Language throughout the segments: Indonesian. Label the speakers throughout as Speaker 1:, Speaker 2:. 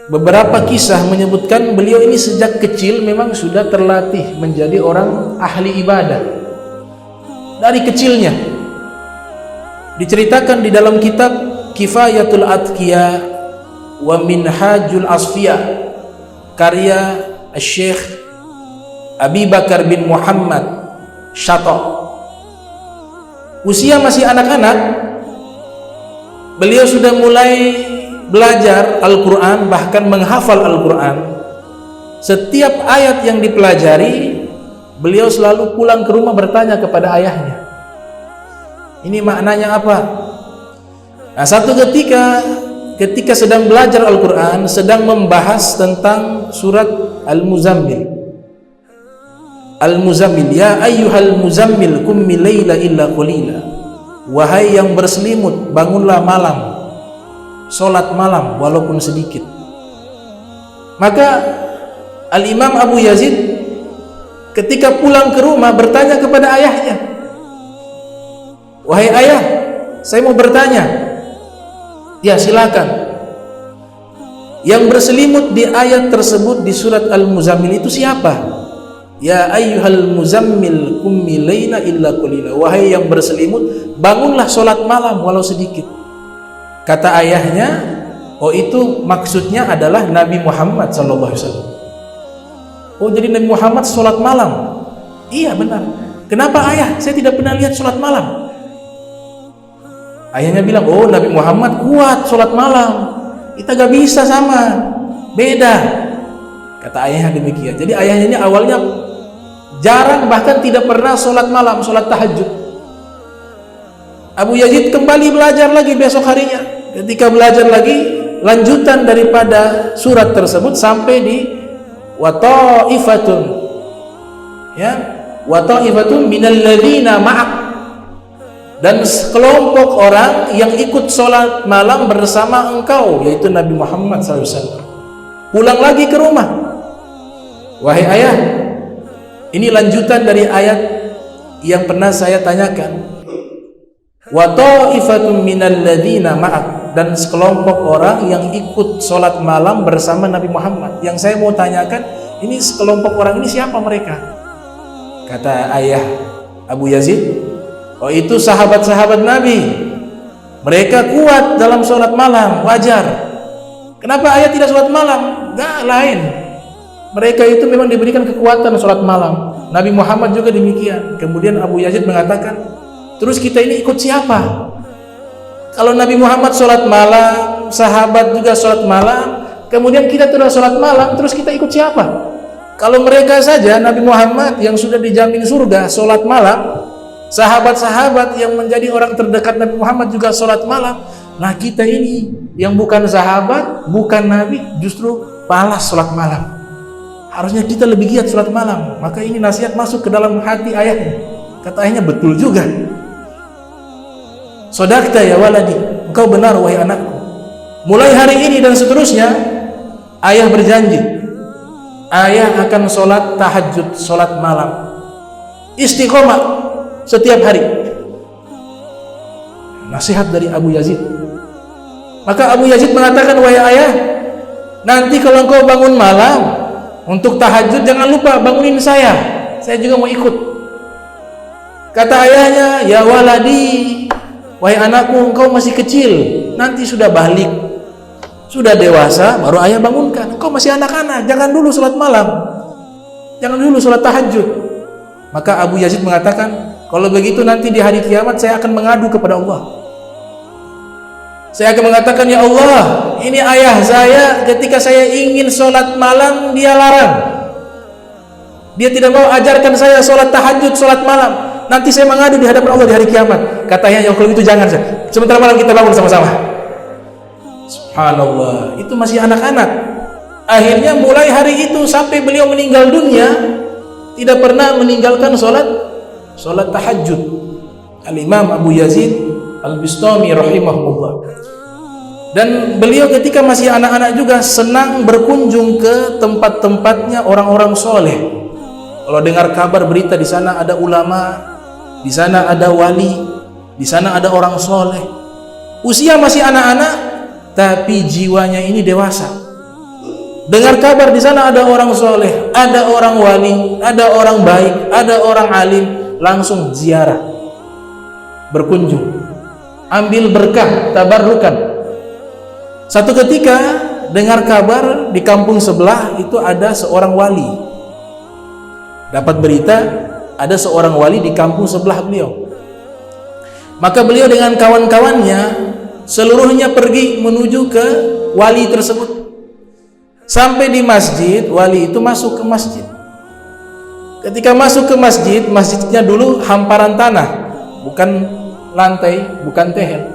Speaker 1: beberapa kisah menyebutkan beliau ini sejak kecil memang sudah terlatih menjadi orang ahli ibadah dari kecilnya. Diceritakan di dalam kitab Kifayatul Atqiya wa Minhajul Asfiya karya Syekh Abi Bakar bin Muhammad Syato. Usia masih anak-anak, beliau sudah mulai belajar Al-Quran, bahkan menghafal Al-Quran. Setiap ayat yang dipelajari, beliau selalu pulang ke rumah bertanya kepada ayahnya, ini maknanya apa? Nah, satu ketika sedang belajar Al-Quran, sedang membahas tentang surat Al-Muzammil. Al-Muzammil, ya ayyuhal muzammil qummi laila illa qalila. Wahai yang berselimut, bangunlah malam, salat malam walaupun sedikit. Maka Al-Imam Abu Yazid ketika pulang ke rumah bertanya kepada ayahnya, wahai ayah, saya mau bertanya. Ya, silakan. Yang berselimut di ayat tersebut di surat Al-Muzammil itu siapa? Ya ayyuhal muzammil qummi laila illa qalila. Wahai yang berselimut, bangunlah salat malam walau sedikit. Kata ayahnya, oh itu maksudnya adalah Nabi Muhammad sallallahu alaihi wasallam. Oh, jadi Nabi Muhammad salat malam. Iya, benar. Kenapa ayah? Saya tidak pernah lihat salat malam. Ayahnya bilang, oh Nabi Muhammad kuat salat malam, kita gak bisa sama, beda. Kata ayahnya demikian. Jadi ayahnya ini awalnya jarang, bahkan tidak pernah salat malam, salat tahajud. Abu Yazid kembali belajar lagi besok harinya. Ketika belajar lagi, lanjutan daripada surat tersebut sampai di wa ta'ifatun, ya, wa ta'ifatun minal ladzina ma'ak, dan sekelompok orang yang ikut sholat malam bersama engkau, yaitu Nabi Muhammad SAW. Pulang lagi ke rumah, wahai ayah, ini lanjutan dari ayat yang pernah saya tanyakan. Wa ta'ifatun minal ladzina ma'ak, dan sekelompok orang yang ikut sholat malam bersama Nabi Muhammad. Yang saya mau tanyakan, ini sekelompok orang ini siapa mereka? Kata ayah Abu Yazid, oh itu sahabat-sahabat Nabi, mereka kuat dalam sholat malam, wajar. Kenapa ayah tidak sholat malam? Enggak, lain. Mereka itu memang diberikan kekuatan sholat malam. Nabi Muhammad juga demikian. Kemudian Abu Yazid mengatakan, terus kita ini ikut siapa? Kalau Nabi Muhammad sholat malam, sahabat juga sholat malam, kemudian kita tidak sholat malam, terus kita ikut siapa? Kalau mereka saja, Nabi Muhammad yang sudah dijamin surga sholat malam, sahabat-sahabat yang menjadi orang terdekat Nabi Muhammad juga sholat malam, nah kita ini yang bukan sahabat, bukan Nabi, justru malas sholat malam. Harusnya kita lebih giat sholat malam. Maka ini nasihat masuk ke dalam hati ayahnya. Kata ayahnya, betul juga. Sodakta ya waladi, engkau benar wahai anakku. Mulai hari ini dan seterusnya, ayah berjanji, ayah akan sholat tahajud, sholat malam, istiqomah setiap hari. Nasihat dari Abu Yazid. Maka Abu Yazid mengatakan, wahai ayah, nanti kalau engkau bangun malam untuk tahajud, jangan lupa bangunin saya juga mau ikut. Kata ayahnya, ya waladi, wahai anakku, engkau masih kecil, nanti sudah balik, sudah dewasa, baru ayah bangunkan. Engkau masih anak-anak, jangan dulu sholat malam, jangan dulu sholat tahajud. Maka Abu Yazid mengatakan, kalau begitu nanti di hari kiamat saya akan mengadu kepada Allah. Saya akan mengatakan, ya Allah, ini ayah saya ketika saya ingin sholat malam, dia larang. Dia tidak mau ajarkan saya sholat tahajud, sholat malam. Nanti saya mengadu di hadapan Allah di hari kiamat. Katanya, ya kalau itu jangan, sementara malam kita bangun sama-sama. Subhanallah, itu masih anak-anak. Akhirnya mulai hari itu sampai beliau meninggal dunia, tidak pernah meninggalkan sholat tahajud. Al-Imam Abu Yazid Al-Bistami rahimahullah. Dan beliau ketika masih anak-anak juga senang berkunjung ke tempat-tempatnya orang-orang soleh. Kalau dengar kabar berita di sana ada ulama, di sana ada wali, di sana ada orang soleh. Usia masih anak-anak, tapi jiwanya ini dewasa. dengar kabar di sana ada orang soleh, ada orang wali, ada orang baik, ada orang alim, langsung ziarah, berkunjung, ambil berkah, tabarrukan. Satu ketika dengar kabar di kampung sebelah itu ada seorang wali, dapat berita ada seorang wali di kampung sebelah beliau. Maka beliau dengan kawan-kawannya seluruhnya pergi menuju ke wali tersebut. Sampai di masjid, wali itu masuk ke masjid. Ketika masuk ke masjid, masjidnya dulu hamparan tanah, bukan lantai, bukan tehel.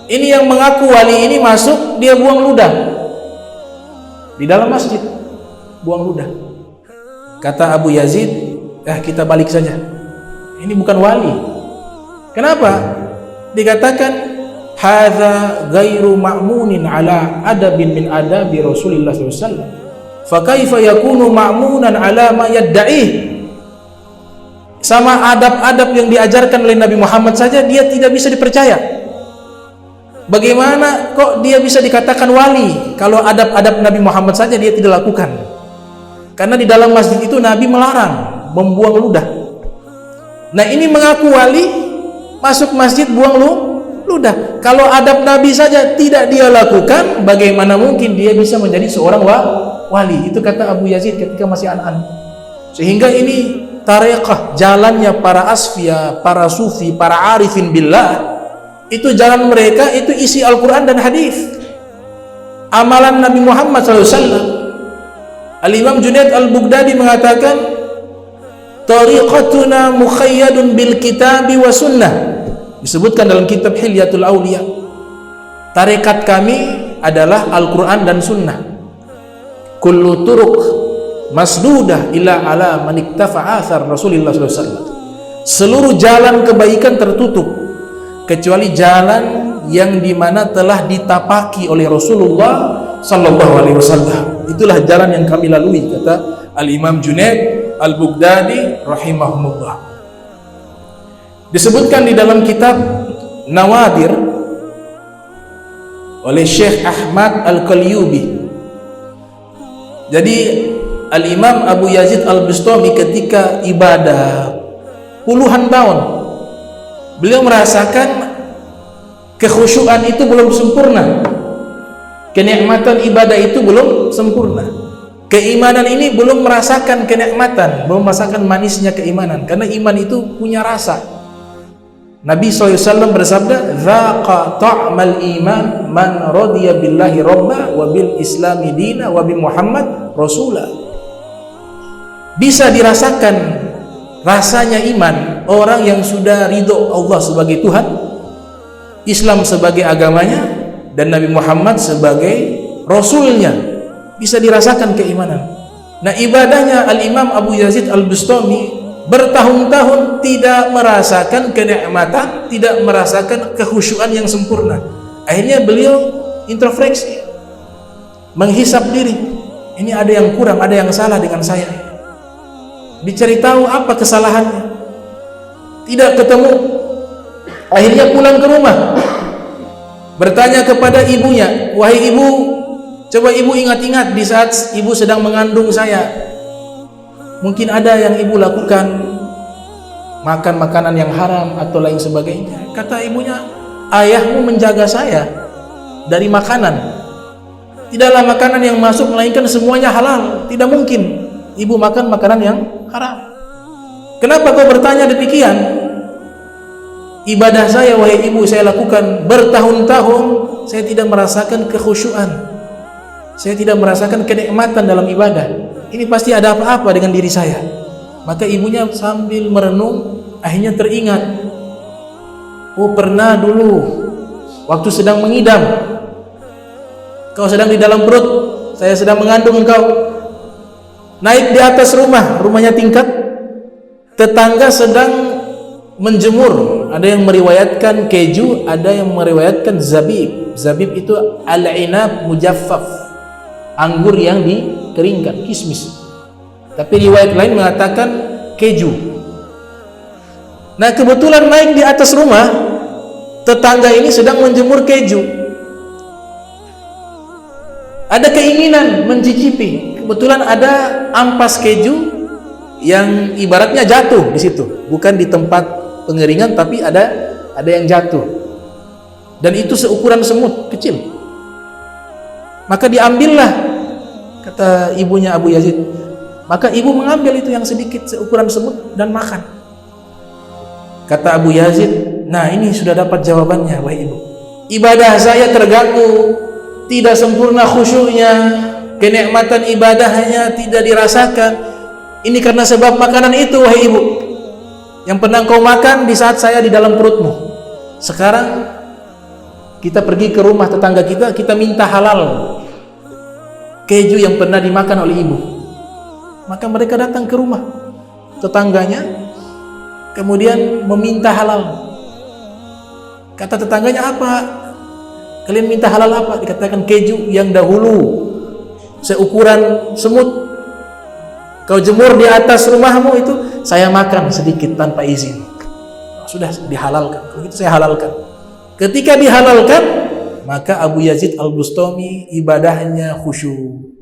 Speaker 1: Ini yang mengaku wali ini masuk, dia buang ludah di dalam masjid, buang ludah. Kata Abu Yazid, kita balik saja, ini bukan wali. Kenapa? Dikatakan hadza ghairu ma'munin ala adabin min adabi Rasulillah SAW. Fa kaifa yakunu ma'munan ala ma yad'ih? Sama adab-adab yang diajarkan oleh Nabi Muhammad saja dia tidak bisa dipercaya. Bagaimana kok dia bisa dikatakan wali kalau adab-adab Nabi Muhammad saja dia tidak lakukan? Karena di dalam masjid itu Nabi melarang membuang ludah. Nah, ini mengaku wali, masuk masjid buang ludah. Kalau adab Nabi saja tidak dia lakukan, bagaimana mungkin dia bisa menjadi seorang wali? Itu kata Abu Yazid ketika masih anak-anak. Sehingga ini tariqah, jalannya para asfiya, para sufi, para arifin billah, itu jalan mereka itu isi Al-Quran dan hadis. Amalan Nabi Muhammad SAW. Al-Imam Junaid Al-Baghdadi mengatakan, tariqatuna mukhayyadun bil kitabi wa sunnah. Disebutkan dalam kitab Hilyatul Auliya, tarekat kami adalah Al-Quran dan Sunnah. Kullu turuq masdudah illa ala man iktafa athar Rasulullah SAW. Seluruh jalan kebaikan tertutup kecuali jalan yang dimana telah ditapaki oleh Rasulullah SAW. Itulah jalan yang kami lalui, kata Al-Imam Junaid Al-Baghdadi rahimahumullah. Disebutkan di dalam kitab Nawadir oleh Syekh Ahmad Al-Qalyubi. Jadi Al-Imam Abu Yazid Al-Bustami ketika ibadah puluhan tahun, beliau merasakan kekhusyuan itu belum sempurna, kenikmatan ibadah itu belum sempurna, keimanan ini belum merasakan kenikmatan, belum merasakan manisnya keimanan. Karena iman itu punya rasa. Nabi SAW bersabda, "Dzaqa ta'mal iman man radiya billahi robba wa bil islami dina wa bi Muhammad rasula." Bisa dirasakan rasanya iman orang yang sudah ridho Allah sebagai Tuhan, Islam sebagai agamanya, dan Nabi Muhammad sebagai Rasulnya. Bisa dirasakan keimanan. Nah, ibadahnya Al-Imam Abu Yazid Al-Bustami bertahun-tahun tidak merasakan kenikmatan, tidak merasakan kekhusyuan yang sempurna. Akhirnya beliau introspeksi, menghisap diri. Ini ada yang kurang, ada yang salah dengan saya. Dicari tahu apa kesalahannya, tidak ketemu. Akhirnya pulang ke rumah, bertanya kepada ibunya, "Wahai ibu, coba ibu ingat-ingat di saat ibu sedang mengandung saya, mungkin ada yang ibu lakukan, makan makanan yang haram atau lain sebagainya." Kata ibunya, "Ayahmu menjaga saya dari makanan. Tidaklah makanan yang masuk melainkan semuanya halal. Tidak mungkin ibu makan makanan yang haram. Kenapa kau bertanya demikian? Ibadah saya, wahai ibu, saya lakukan bertahun-tahun, saya tidak merasakan kekhusyuan, saya tidak merasakan kenikmatan dalam ibadah. Ini pasti ada apa-apa dengan diri saya." Maka ibunya sambil merenung akhirnya teringat, "Oh, pernah dulu waktu sedang mengidam, kau sedang di dalam perut, saya sedang mengandung engkau, naik di atas rumahnya tingkat, tetangga sedang menjemur, ada yang meriwayatkan keju, ada yang meriwayatkan zabib. Zabib itu al-inab mujaffaf, anggur yang dikeringkan, kismis. Tapi riwayat lain mengatakan keju. Nah, kebetulan naik di atas rumah, tetangga ini sedang menjemur keju. ada keinginan mencicipi. Kebetulan ada ampas keju yang ibaratnya jatuh di situ, bukan di tempat pengeringan, tapi ada yang jatuh, dan itu seukuran semut kecil. Maka diambillah, kata ibunya Abu Yazid. Maka ibu mengambil itu yang sedikit seukuran semut dan makan. Kata Abu Yazid, nah ini sudah dapat jawabannya, wahai ibu. Ibadah saya terganggu, tidak sempurna khusyuknya, kenikmatan ibadahnya tidak dirasakan. Ini karena sebab makanan itu, wahai ibu, yang pernah kau makan di saat saya di dalam perutmu. Sekarang kita pergi ke rumah tetangga kita minta halal keju yang pernah dimakan oleh ibu. Maka mereka datang ke rumah tetangganya, kemudian meminta halal. Kata tetangganya, apa? Kalian minta halal apa? Dikatakan keju yang dahulu seukuran semut kau jemur di atas rumahmu itu, saya makan sedikit tanpa izin. Sudah dihalalkan. Kalau gitu saya halalkan. Ketika dihalalkan, maka Abu Yazid Al-Bustami ibadahnya khusyuk.